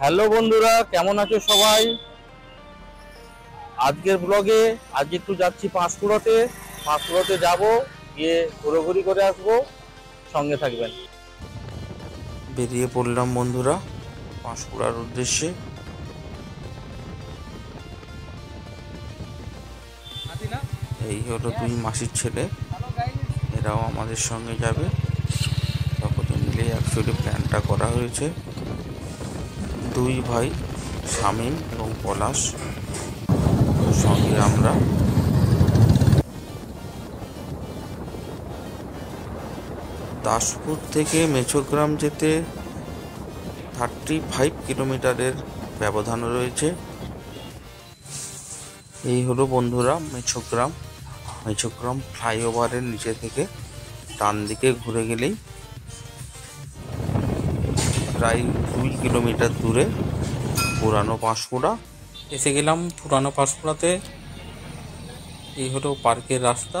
Hello বন্ধুরা, কেমন আছো সবাই? আজকের ব্লগে আজ একটু যাচ্ছি পাঁশকুড়াতে যাব, গিয়ে ঘোরাঘুরি করে আসবো। সঙ্গে থাকবেন। বেরিয়ে পড়লাম বন্ধুরা পাঁশকুড়ার উদ্দেশ্যে। এই হলো দুই মাসির ছেলে, এরাও আমাদের সঙ্গে যাবে। সকলে মিলে অ্যাকচুয়ালি প্ল্যানটা করা হয়েছে। দুই ভাই শামীম এবং পলাশ, সঙ্গে আমরা। দাসপুর থেকে মেছোগ্রাম যেতে 35 কিলোমিটারের ব্যবধান রয়েছে। এই হলো বন্ধুরা মেছোগ্রাম ফ্লাইওভারের নিচে থেকে ডান দিকে ঘুরে গেলেই প্রায় 2 কিলোমিটার দূরে পুরানো পাঁশকুড়া। এসে গেলাম পুরানো পাঁশকুড়াতে। এই হলো পার্কের রাস্তা।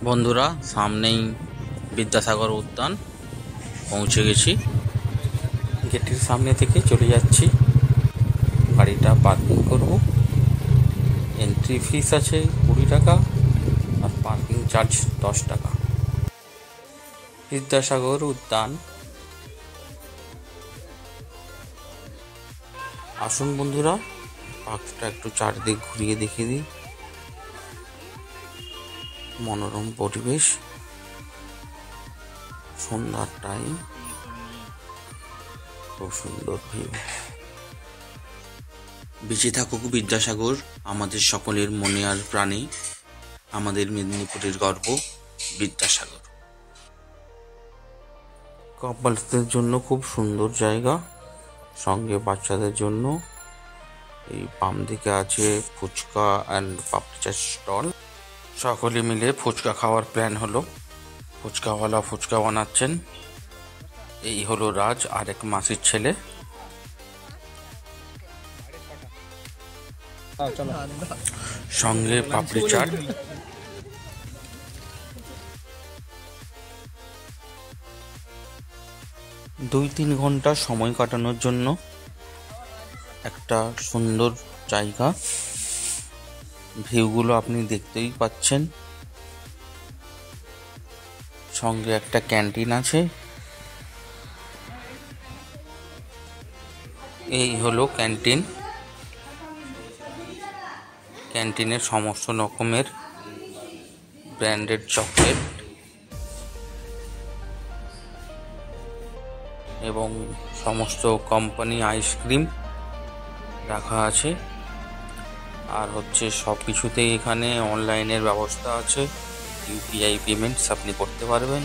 বন্ধুরা, সামনেই বিদ্যাসাগর উদ্যান পৌঁছে গেছি। গেটের সামনে থেকে চলে যাচ্ছি, গাড়িটা পার্কিং করব। এন্ট্রি ফিস আছে 20 টাকা আর পার্কিং চার্জ 10 টাকা। বিদ্যাসাগর উদ্যান। আসুন বন্ধুরা, পার্কটা একটু চারদিক ঘুরিয়ে দেখিয়ে দিই। মনোরম পরিবেশ, সন্ধ্যার টাইম, খুব সুন্দর ভিউ। বেঁচে থাকুক বিদ্যাসাগর, আমাদের সকলের মনে আর প্রাণে, আমাদের মেদিনীপুরের গর্ব বিদ্যাসাগর। কাপলসদের জন্য খুব সুন্দর জায়গা, সঙ্গে বাচ্চাদের জন্য। এই বাম দিকে আছে ফুচকা অ্যান্ড পাপড়ি চাট স্টল। সকলে মিলে ফুচকা খাওয়ার প্ল্যান হলো। ফুচকাওয়ালা ফুচকা বানাচ্ছেন। এই হলো রাজ, আরেক মাসির ছেলে। সঙ্গে পাপড়ি চাট। 2-3 ঘন্টা সময় কাটানোর জন্য একটা সুন্দর জায়গা। ভিউগুলো আপনি দেখতেই পাচ্ছেন। সঙ্গে একটা ক্যান্টিন আছে। এই হলো ক্যান্টিন। ক্যান্টিনের সমস্ত রকমের ব্র্যান্ডেড চকলেট এবং সমস্ত কোম্পানি আইসক্রিম রাখা আছে। আর হচ্ছে সব কিছুতেই এখানে অনলাইনের ব্যবস্থা আছে, ইউপিআই পেমেন্টস আপনি করতে পারবেন।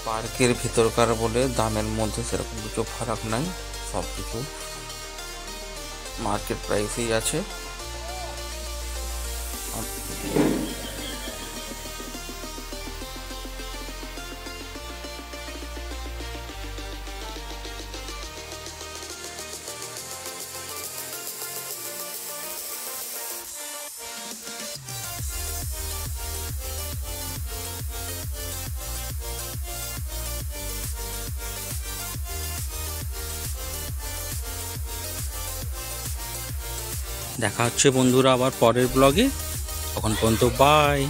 পার্কের ভেতরকার বলে দামের মধ্যে সেরকম কিছু ফারাক নাই, সব কিছু মার্কেট প্রাইসেই আছে। দেখা হচ্ছে বন্ধুরা আবার পরের ব্লগে। তখন পর্যন্ত বাই।